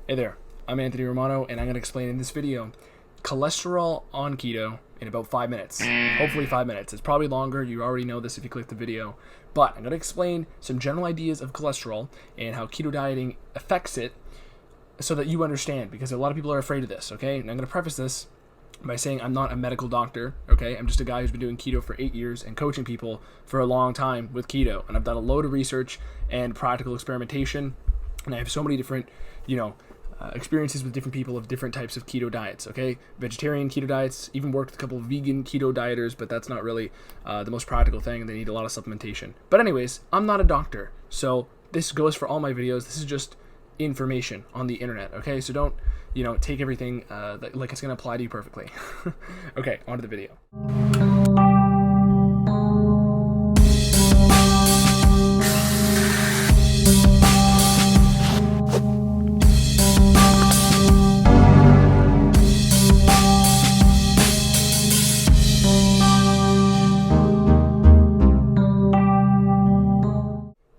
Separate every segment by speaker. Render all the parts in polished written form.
Speaker 1: Hey there, I'm Anthony Romano, and I'm going to explain in this video cholesterol on keto in about 5 minutes. Hopefully 5 minutes. It's probably longer. You already know this if you click the video. But I'm going to explain some general ideas of cholesterol and how keto dieting affects it so that you understand, because a lot of people are afraid of this, okay? And I'm going to preface this by saying I'm not a medical doctor, okay? I'm just a guy who's been doing keto for 8 years and coaching people for a long time with keto. And I've done a load of research and practical experimentation, and I have so many different, experiences with different people of different types of keto diets, okay? Vegetarian keto diets, even worked with a couple of vegan keto dieters, but that's not really the most practical thing, and they need a lot of supplementation. But anyways, I'm not a doctor, so this goes for all my videos. This is just information on the internet, okay? So don't, take everything like it's going to apply to you perfectly. Okay, on to the video.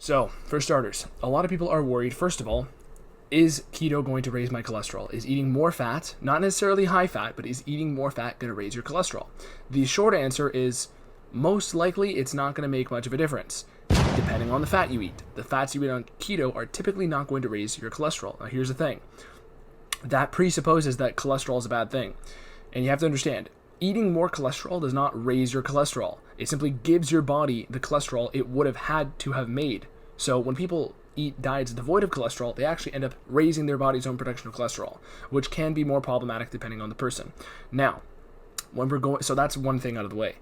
Speaker 1: So, for starters, a lot of people are worried, first of all, is keto going to raise my cholesterol? Is eating more fat, not necessarily high fat, but is eating more fat going to raise your cholesterol? The short answer is most likely it's not going to make much of a difference, depending on the fat you eat. The fats you eat on keto are typically not going to raise your cholesterol. Now, here's the thing. That presupposes that cholesterol is a bad thing. And you have to understand, eating more cholesterol does not raise your cholesterol. It simply gives your body the cholesterol it would have had to have made. So when people eat diets devoid of cholesterol, they actually end up raising their body's own production of cholesterol, which can be more problematic depending on the person. Now, so that's one thing out of the way.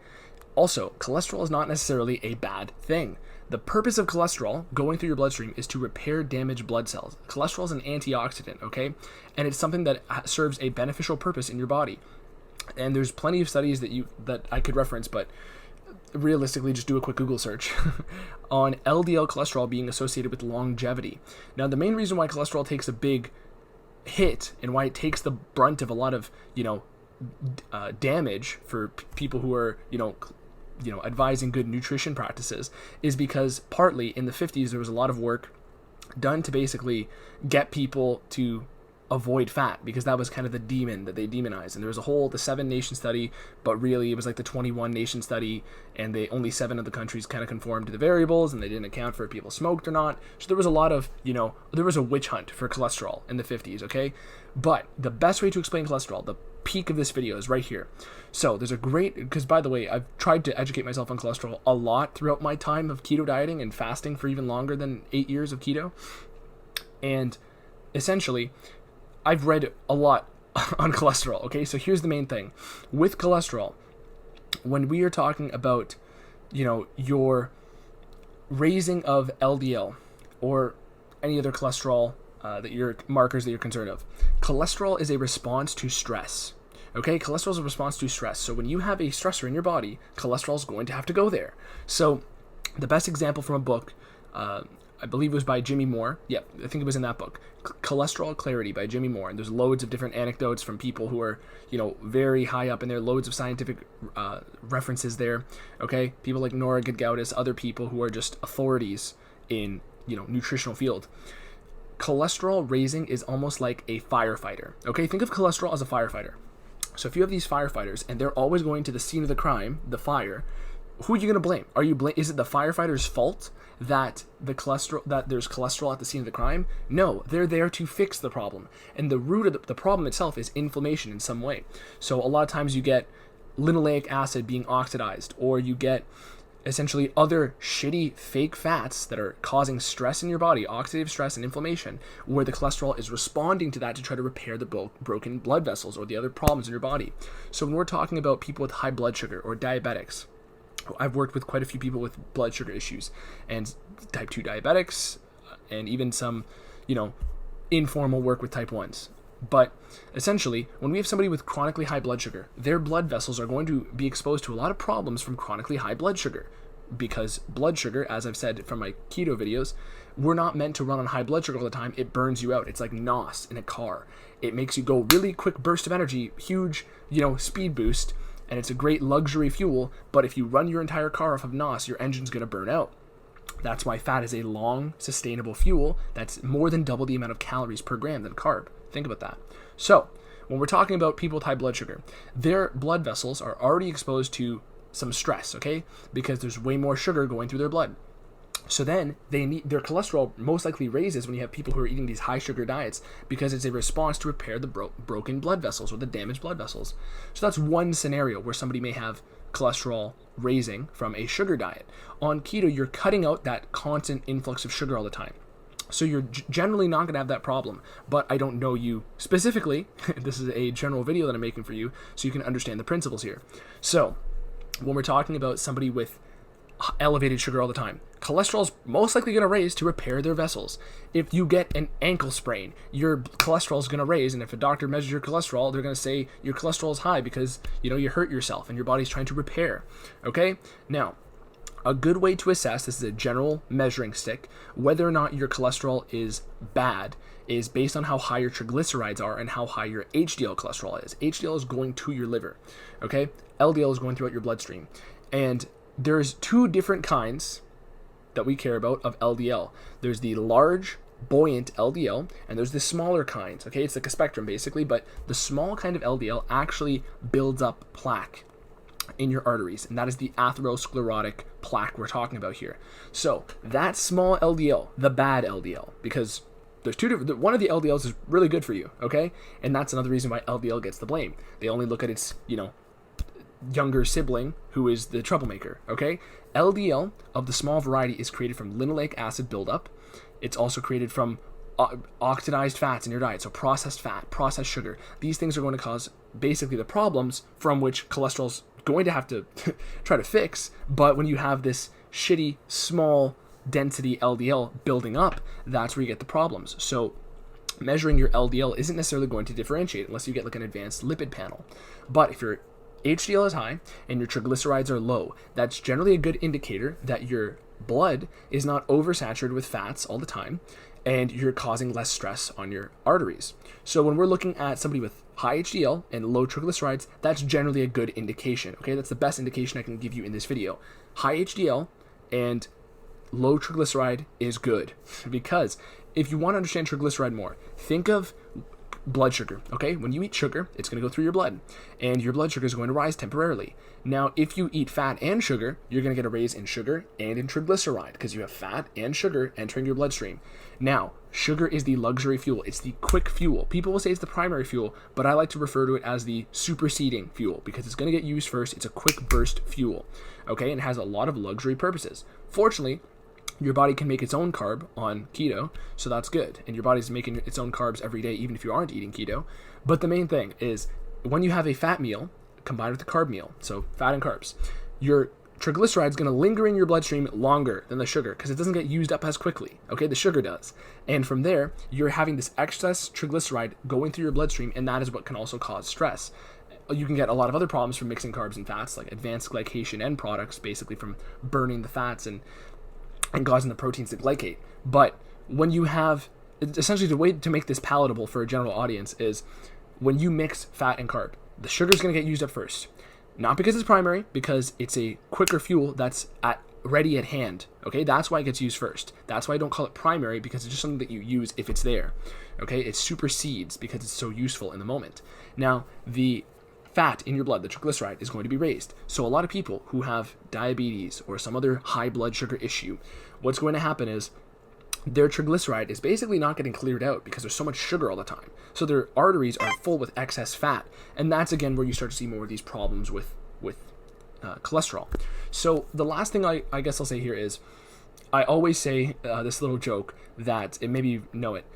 Speaker 1: Also, cholesterol is not necessarily a bad thing. The purpose of cholesterol going through your bloodstream is to repair damaged blood cells. Cholesterol is an antioxidant, okay? And it's something that serves a beneficial purpose in your body. And there's plenty of studies that I could reference, but realistically, just do a quick Google search on LDL cholesterol being associated with longevity. Now, the main reason why cholesterol takes a big hit and why it takes the brunt of a lot of, damage for people who are, advising good nutrition practices is because partly in the 50s, there was a lot of work done to basically get people to avoid fat, because that was kind of the demon that they demonized. And there was the 7 nation study, but really it was like the 21 nation study, and only 7 of the countries kind of conformed to the variables, and they didn't account for if people smoked or not. So there was a lot of, there was a witch hunt for cholesterol in the 50s, okay? But the best way to explain cholesterol, the peak of this video, is right here. So there's because by the way, I've tried to educate myself on cholesterol a lot throughout my time of keto dieting and fasting for even longer than 8 years of keto. And essentially, I've read a lot on cholesterol, okay? So here's the main thing. With cholesterol, when we are talking about, your raising of LDL or any other cholesterol markers that you're concerned of, cholesterol is a response to stress, okay? Cholesterol is a response to stress. So when you have a stressor in your body, cholesterol is going to have to go there. So the best example from a book, I believe it was by Jimmy Moore. Yeah, I think it was in that book, Cholesterol Clarity by Jimmy Moore. And there's loads of different anecdotes from people who are, very high up in there, loads of scientific references there, okay? People like Nora Gedgaudas, other people who are just authorities in, nutritional field. Cholesterol raising is almost like a firefighter, okay? Think of cholesterol as a firefighter. So if you have these firefighters and they're always going to the scene of the crime, the fire, who are you going to blame? Is it the firefighter's fault that there's cholesterol at the scene of the crime? No, they're there to fix the problem. And the root of the problem itself is inflammation in some way. So a lot of times you get linoleic acid being oxidized, or you get essentially other shitty fake fats that are causing stress in your body, oxidative stress and inflammation, where the cholesterol is responding to that to try to repair the broken blood vessels or the other problems in your body. So when we're talking about people with high blood sugar or diabetics, I've worked with quite a few people with blood sugar issues and type 2 diabetics, and even some, informal work with type 1s. But essentially, when we have somebody with chronically high blood sugar, their blood vessels are going to be exposed to a lot of problems from chronically high blood sugar. Because blood sugar, as I've said from my keto videos, we're not meant to run on high blood sugar all the time. It burns you out. It's like NOS in a car. It makes you go really quick burst of energy, huge, speed boost, and it's a great luxury fuel, but if you run your entire car off of NOS, your engine's going to burn out. That's why fat is a long, sustainable fuel that's more than double the amount of calories per gram than carb. Think about that. So, when we're talking about people with high blood sugar, their blood vessels are already exposed to some stress, okay? Because there's way more sugar going through their blood. So then their cholesterol most likely raises when you have people who are eating these high sugar diets, because it's a response to repair the broken blood vessels or the damaged blood vessels. So that's one scenario where somebody may have cholesterol raising from a sugar diet. On keto, you're cutting out that constant influx of sugar all the time. So you're generally not going to have that problem. But I don't know you specifically. This is a general video that I'm making for you so you can understand the principles here. So when we're talking about somebody with elevated sugar all the time, cholesterol is most likely going to raise to repair their vessels. If you get an ankle sprain, your cholesterol is going to raise, and if a doctor measures your cholesterol, they're going to say your cholesterol is high because you hurt yourself and your body's trying to repair. Okay? Now, a good way to assess, this is a general measuring stick, whether or not your cholesterol is bad is based on how high your triglycerides are and how high your HDL cholesterol is. HDL is going to your liver. Okay? LDL is going throughout your bloodstream. And there's two different kinds that we care about of LDL. There's the large buoyant LDL, and there's the smaller kind. Okay, it's like a spectrum basically, but the small kind of LDL actually builds up plaque in your arteries, and that is the atherosclerotic plaque we're talking about here. So that small LDL, the bad LDL, because there's two different, one of the LDLs is really good for you, okay? And that's another reason why LDL gets the blame. They only look at its, younger sibling who is the troublemaker, okay? LDL of the small variety is created from linoleic acid buildup. It's also created from oxidized fats in your diet, so processed fat, processed sugar. These things are going to cause basically the problems from which cholesterol's going to have to try to fix. But when you have this shitty, small density LDL building up, that's where you get the problems. So measuring your LDL isn't necessarily going to differentiate unless you get like an advanced lipid panel. But if your HDL is high and your triglycerides are low, that's generally a good indicator that your blood is not oversaturated with fats all the time and you're causing less stress on your arteries. So when we're looking at somebody with high HDL and low triglycerides, that's generally a good indication. Okay, that's the best indication I can give you in this video. High HDL and low triglyceride is good, because if you want to understand triglyceride more, think of blood sugar. Okay, when you eat sugar, it's going to go through your blood, and your blood sugar is going to rise temporarily. Now, if you eat fat and sugar, you're going to get a raise in sugar and in triglyceride, because you have fat and sugar entering your bloodstream. Now, sugar is the luxury fuel. It's the quick fuel. People will say it's the primary fuel, but I like to refer to it as the superseding fuel, because it's going to get used first. It's a quick burst fuel, okay, and it has a lot of luxury purposes. Fortunately, your body can make its own carb on keto, so that's good. And your body's making its own carbs every day, even if you aren't eating keto. But the main thing is, when you have a fat meal combined with a carb meal, so fat and carbs, your triglyceride is going to linger in your bloodstream longer than the sugar, because it doesn't get used up as quickly. Okay, the sugar does. And from there, you're having this excess triglyceride going through your bloodstream, and that is what can also cause stress. You can get a lot of other problems from mixing carbs and fats, like advanced glycation end products, basically from burning the fats and causing the proteins to glycate. But when you have, essentially the way to make this palatable for a general audience is when you mix fat and carb, the sugar is going to get used up first. Not because it's primary, because it's a quicker fuel that's ready at hand. Okay, that's why it gets used first. That's why I don't call it primary, because it's just something that you use if it's there. Okay, it supersedes because it's so useful in the moment. Now, the fat in your blood, the triglyceride, is going to be raised. So a lot of people who have diabetes or some other high blood sugar issue, what's going to happen is their triglyceride is basically not getting cleared out because there's so much sugar all the time. So their arteries are full with excess fat. And that's, again, where you start to see more of these problems with cholesterol. So the last thing I guess I'll say here is, I always say this little joke that, and maybe you know it,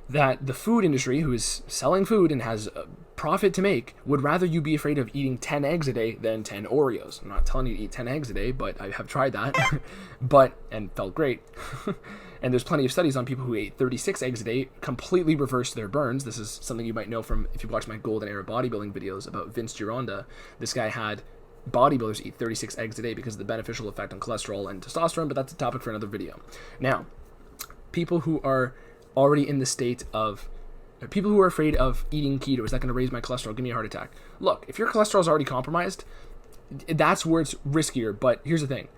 Speaker 1: that the food industry, who is selling food and has a profit to make, would rather you be afraid of eating 10 eggs a day than 10 Oreos. I'm not telling you to eat 10 eggs a day, but I have tried that, and felt great. And there's plenty of studies on people who ate 36 eggs a day completely reversed their burns. This is something you might know from if you watch my Golden Era bodybuilding videos about Vince Gironda. This guy had bodybuilders eat 36 eggs a day because of the beneficial effect on cholesterol and testosterone, but that's a topic for another video. Now, people who are already in the state of, people who are afraid of eating keto, is that going to raise my cholesterol, give me a heart attack? Look, if your cholesterol is already compromised, that's where it's riskier. But here's the thing.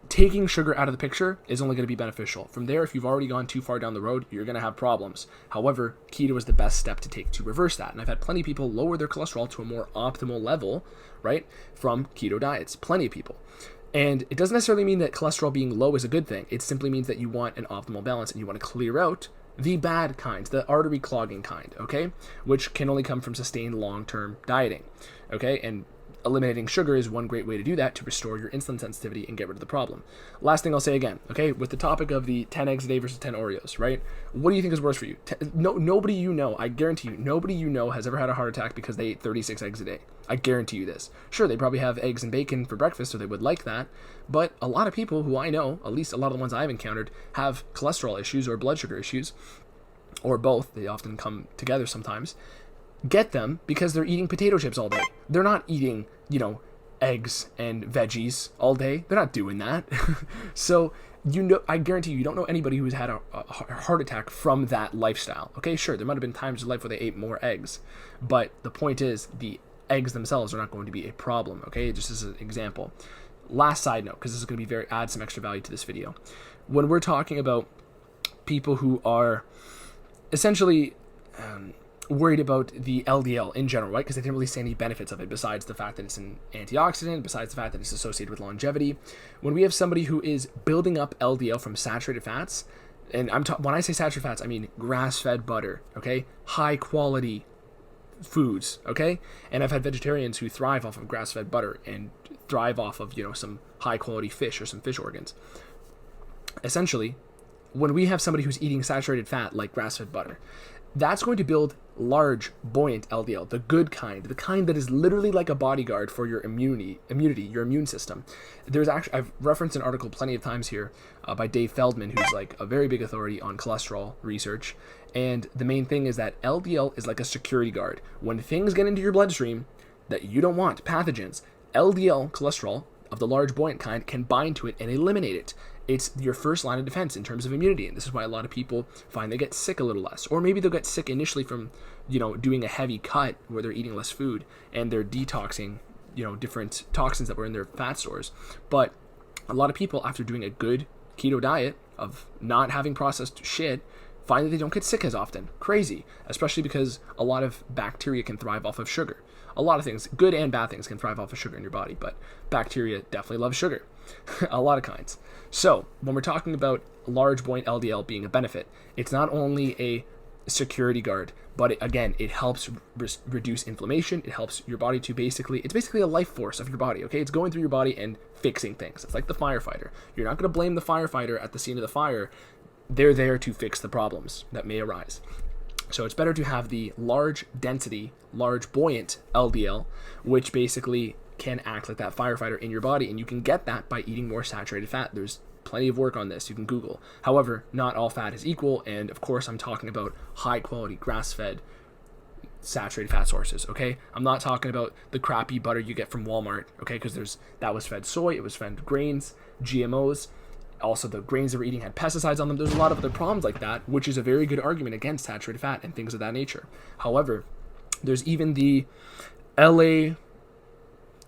Speaker 1: taking sugar out of the picture is only going to be beneficial. From there, if you've already gone too far down the road, you're going to have problems. However, keto is the best step to take to reverse that. And I've had plenty of people lower their cholesterol to a more optimal level, right, from keto diets. Plenty of people. And it doesn't necessarily mean that cholesterol being low is a good thing. It simply means that you want an optimal balance and you want to clear out the bad kinds, the artery clogging kind, okay, which can only come from sustained long-term dieting, okay, and eliminating sugar is one great way to do that, to restore your insulin sensitivity and get rid of the problem. Last thing I'll say again, okay, with the topic of the 10 eggs a day versus 10 Oreos, right? What do you think is worse for you? Nobody you know, I guarantee you, nobody you know has ever had a heart attack because they ate 36 eggs a day. I guarantee you this. Sure, they probably have eggs and bacon for breakfast, so they would like that, but a lot of people who I know, at least a lot of the ones I've encountered, have cholesterol issues or blood sugar issues, or both. They often come together sometimes. Get them because they're eating potato chips all day. They're not eating, eggs and veggies all day. They're not doing that. So, I guarantee you don't know anybody who's had a heart attack from that lifestyle. Okay, sure, there might have been times in life where they ate more eggs, but the point is the eggs themselves are not going to be a problem, okay? Just as an example. Last side note, because this is going to be add some extra value to this video. When we're talking about people who are essentially worried about the LDL in general, right? Because they didn't really see any benefits of it besides the fact that it's an antioxidant, besides the fact that it's associated with longevity. When we have somebody who is building up LDL from saturated fats, and when I say saturated fats, I mean grass-fed butter, okay? High quality foods, okay? And I've had vegetarians who thrive off of grass-fed butter and thrive off of, some high quality fish or some fish organs. Essentially, when we have somebody who's eating saturated fat like grass-fed butter, that's going to build large, buoyant LDL, the good kind, the kind that is literally like a bodyguard for your immunity, your immune system. I've referenced an article plenty of times here by Dave Feldman, who's like a very big authority on cholesterol research. And the main thing is that LDL is like a security guard. When things get into your bloodstream that you don't want, pathogens, LDL cholesterol of the large, buoyant kind can bind to it and eliminate it. It's your first line of defense in terms of immunity. And this is why a lot of people find they get sick a little less. Or maybe they'll get sick initially from, doing a heavy cut where they're eating less food and they're detoxing, different toxins that were in their fat stores. But a lot of people, after doing a good keto diet of not having processed shit, find that they don't get sick as often. Crazy. Especially because a lot of bacteria can thrive off of sugar. A lot of things, good and bad things, can thrive off of sugar in your body, but bacteria definitely love sugar. A lot of kinds. So, when we're talking about large buoyant LDL being a benefit, it's not only a security guard, but it helps reduce inflammation. It helps your body to it's basically a life force of your body, okay? It's going through your body and fixing things. It's like the firefighter. You're not going to blame the firefighter at the scene of the fire. They're there to fix the problems that may arise. So it's better to have the large density, large buoyant LDL, which basically can act like that firefighter in your body, and you can get that by eating more saturated fat. There's plenty of work on this. You can Google. However, not all fat is equal, and of course I'm talking about high quality grass-fed saturated fat sources, okay? I'm not talking about the crappy butter you get from Walmart, okay? Because that was fed soy, it was fed grains, GMOs. Also, the grains that we're eating had pesticides on them. There's a lot of other problems like that, which is a very good argument against saturated fat and things of that nature. However, there's even the LA,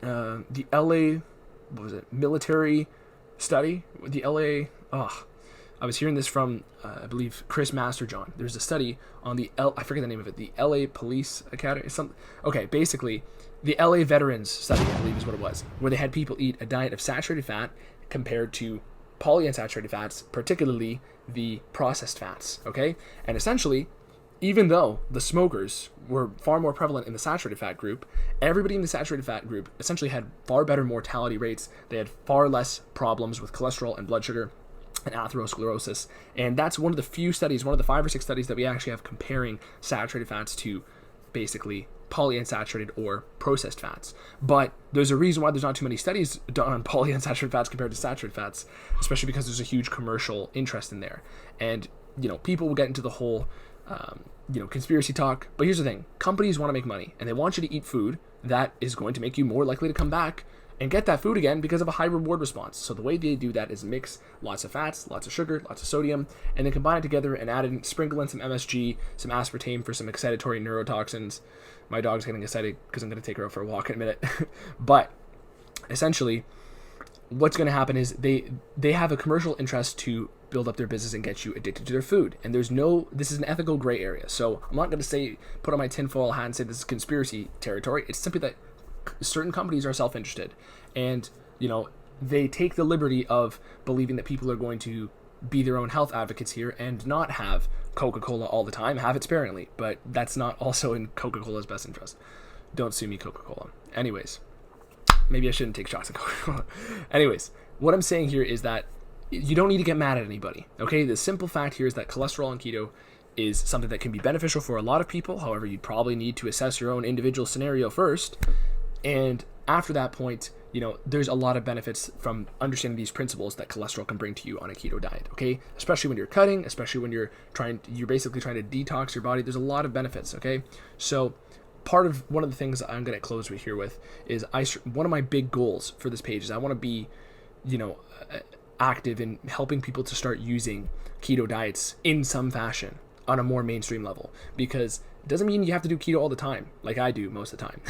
Speaker 1: what was it, military study? The LA, I was hearing this from, I believe, Chris Masterjohn. There's a study on I forget the name of it, the LA Police Academy. Okay, basically, the LA Veterans Study, I believe is what it was, where they had people eat a diet of saturated fat compared to polyunsaturated fats, particularly the processed fats, okay? And essentially, even though the smokers were far more prevalent in the saturated fat group, everybody in the saturated fat group essentially had far better mortality rates. They had far less problems with cholesterol and blood sugar and atherosclerosis. And that's one of the few studies, one of the 5 or 6 studies that we actually have comparing saturated fats to basically polyunsaturated or processed fats. But there's a reason why there's not too many studies done on polyunsaturated fats compared to saturated fats, especially because there's a huge commercial interest in there. And, people will get into the whole, conspiracy talk. But here's the thing. Companies want to make money, and they want you to eat food that is going to make you more likely to come back and get that food again because of a high reward response. So the way they do that is mix lots of fats, lots of sugar, lots of sodium, and then combine it together and sprinkle in some MSG, some aspartame for some excitatory neurotoxins. My dog's getting excited because I'm going to take her out for a walk in a minute. But essentially, what's going to happen is they have a commercial interest to build up their business and get you addicted to their food. And this is an ethical gray area. So I'm not going to say, put on my tinfoil hat and say this is conspiracy territory. It's simply that certain companies are self-interested, and they take the liberty of believing that people are going to be their own health advocates here and not have Coca-Cola all the time, have it sparingly. But that's not also in Coca-Cola's best interest. Don't sue me, Coca-Cola. Anyways, maybe I shouldn't take shots at Coca-Cola. Anyways, what I'm saying here is that you don't need to get mad at anybody, okay? The simple fact here is that cholesterol and keto is something that can be beneficial for a lot of people. However, you probably need to assess your own individual scenario first. And after that point, there's a lot of benefits from understanding these principles that cholesterol can bring to you on a keto diet, okay? Especially when you're cutting, especially when you're basically trying to detox your body. There's a lot of benefits, okay? So one of the things I'm going to close with here with is one of my big goals for this page is I want to be, active in helping people to start using keto diets in some fashion on a more mainstream level, because it doesn't mean you have to do keto all the time like I do most of the time.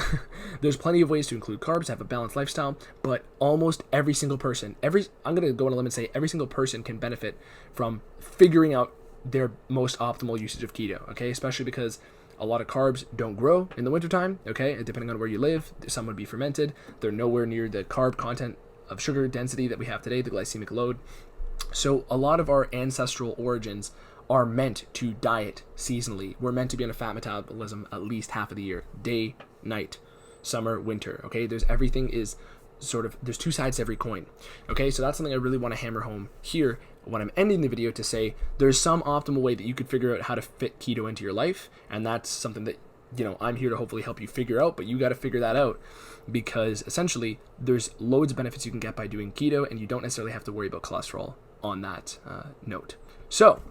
Speaker 1: There's plenty of ways to include carbs, have a balanced lifestyle, but almost every single person, I'm going to go on a limb and say every single person can benefit from figuring out their most optimal usage of keto, okay? Especially because a lot of carbs don't grow in the wintertime, okay? Depending on where you live, some would be fermented. They're nowhere near the carb content of sugar density that we have today, the glycemic load. So a lot of our ancestral origins are meant to diet seasonally. We're meant to be on a fat metabolism at least half of the year, day, night, summer, winter, okay? There's two sides to every coin, okay? So that's something I really want to hammer home here when I'm ending the video, to say there's some optimal way that you could figure out how to fit keto into your life, and that's something that I'm here to hopefully help you figure out, but you got to figure that out, because essentially there's loads of benefits you can get by doing keto, and you don't necessarily have to worry about cholesterol on that note. So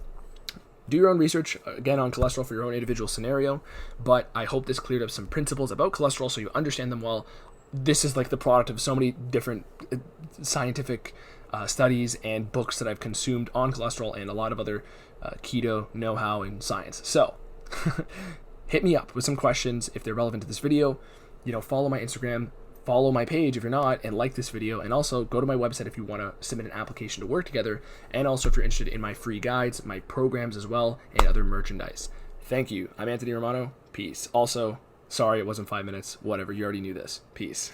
Speaker 1: do your own research, again, on cholesterol for your own individual scenario, but I hope this cleared up some principles about cholesterol so you understand them well. This is like the product of so many different scientific studies and books that I've consumed on cholesterol and a lot of other keto know-how and science. So hit me up with some questions if they're relevant to this video. Follow my Instagram, follow my page if you're not, and like this video. And also go to my website if you want to submit an application to work together. And also if you're interested in my free guides, my programs as well, and other merchandise. Thank you. I'm Anthony Romano. Peace. Also, sorry it wasn't 5 minutes. Whatever. You already knew this. Peace.